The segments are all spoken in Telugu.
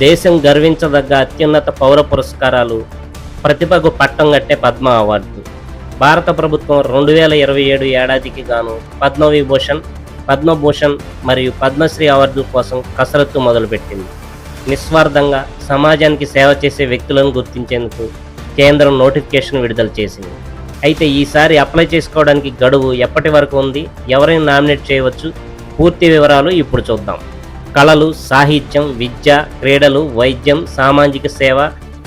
దేశం గర్వించదగ్గ అత్యున్నత పౌర పురస్కారాలు, ప్రతిభకు పట్టం కట్టే పద్మ అవార్డు. భారత ప్రభుత్వం 2027 ఏడాదికి గాను పద్మభూషణ్ మరియు పద్మశ్రీ అవార్డుల కోసం కసరత్తు మొదలుపెట్టింది. నిస్వార్థంగా సమాజానికి సేవ చేసే వ్యక్తులను గుర్తించేందుకు కేంద్రం నోటిఫికేషన్ విడుదల చేసింది. అయితే ఈసారి అప్లై చేసుకోవడానికి గడువు ఎప్పటి వరకు ఉంది, ఎవరైనా నామినేట్ చేయవచ్చు, పూర్తి వివరాలు ఇప్పుడు చూద్దాం. కళలు, సాహిత్యం, విద్య, క్రీడలు, వైద్యం, సామాజిక సేవ,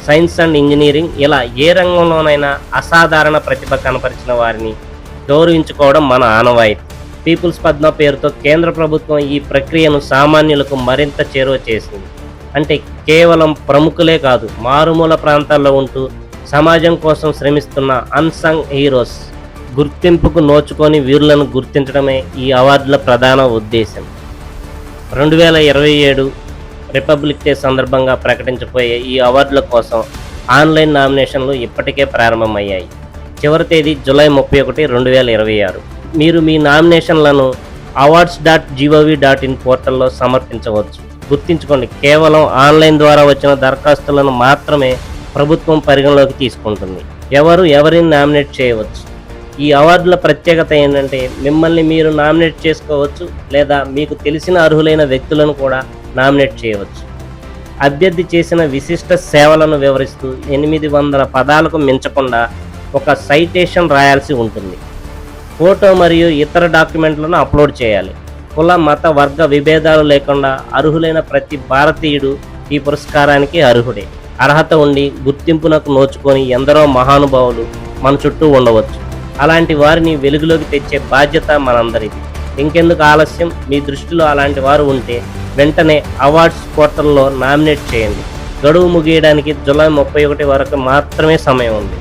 సైన్స్ అండ్ ఇంజనీరింగ్ ఇలా ఏ రంగంలోనైనా అసాధారణ ప్రతిభ కనపరిచిన వారిని గౌరవించుకోవడం మన ఆనవాయితీ. పీపుల్స్ పద్మ పేరుతో కేంద్ర ప్రభుత్వం ఈ ప్రక్రియను సామాన్యులకు మరింత చేరువ చేసింది. అంటే కేవలం ప్రముఖులే కాదు, మారుమూల ప్రాంతాల్లో ఉంటూ సమాజం కోసం శ్రమిస్తున్న అన్సంగ్ హీరోస్ గుర్తింపుకు నోచుకొని వీరులను గుర్తించడమే ఈ అవార్డుల ప్రధాన ఉద్దేశం. 2027 రిపబ్లిక్ డే సందర్భంగా ప్రకటించబోయే ఈ అవార్డుల కోసం ఆన్లైన్ నామినేషన్లు ఇప్పటికే ప్రారంభమయ్యాయి. చివరి తేదీ జూలై 31, 2026. మీరు మీ నామినేషన్లను awards.gov.in పోర్టల్లో సమర్పించవచ్చు. గుర్తుంచుకోండి, కేవలం ఆన్లైన్ ద్వారా వచ్చిన దరఖాస్తులను మాత్రమే ప్రభుత్వం పరిగణలోకి తీసుకుంటుంది. ఎవరిని నామినేట్ చేయవచ్చు. ఈ అవార్డుల ప్రత్యేకత ఏంటంటే మిమ్మల్ని మీరు నామినేట్ చేసుకోవచ్చు, లేదా మీకు తెలిసిన అర్హులైన వ్యక్తులను కూడా నామినేట్ చేయవచ్చు. అభ్యర్థి చేసిన విశిష్ట సేవలను వివరిస్తూ 800 పదాలకు మించకుండా ఒక సైటేషన్ రాయాల్సి ఉంటుంది. ఫోటో మరియు ఇతర డాక్యుమెంట్లను అప్లోడ్ చేయాలి. కుల, మత, వర్గ విభేదాలు లేకుండా అర్హులైన ప్రతి భారతీయుడు ఈ పురస్కారానికి అర్హుడే. అర్హత ఉండి గుర్తింపునకు నోచుకొని ఎందరో మహానుభావులు మన చుట్టూ ఉండవచ్చు. అలాంటి వారిని వెలుగులోకి తెచ్చే బాధ్యత మనందరిది. ఇంకెందుకు ఆలస్యం? మీ దృష్టిలో అలాంటి వారు ఉంటే వెంటనే అవార్డ్స్ పోర్టల్లో నామినేట్ చేయండి. గడువు ముగియడానికి జూలై 31 వరకు మాత్రమే సమయం ఉంది.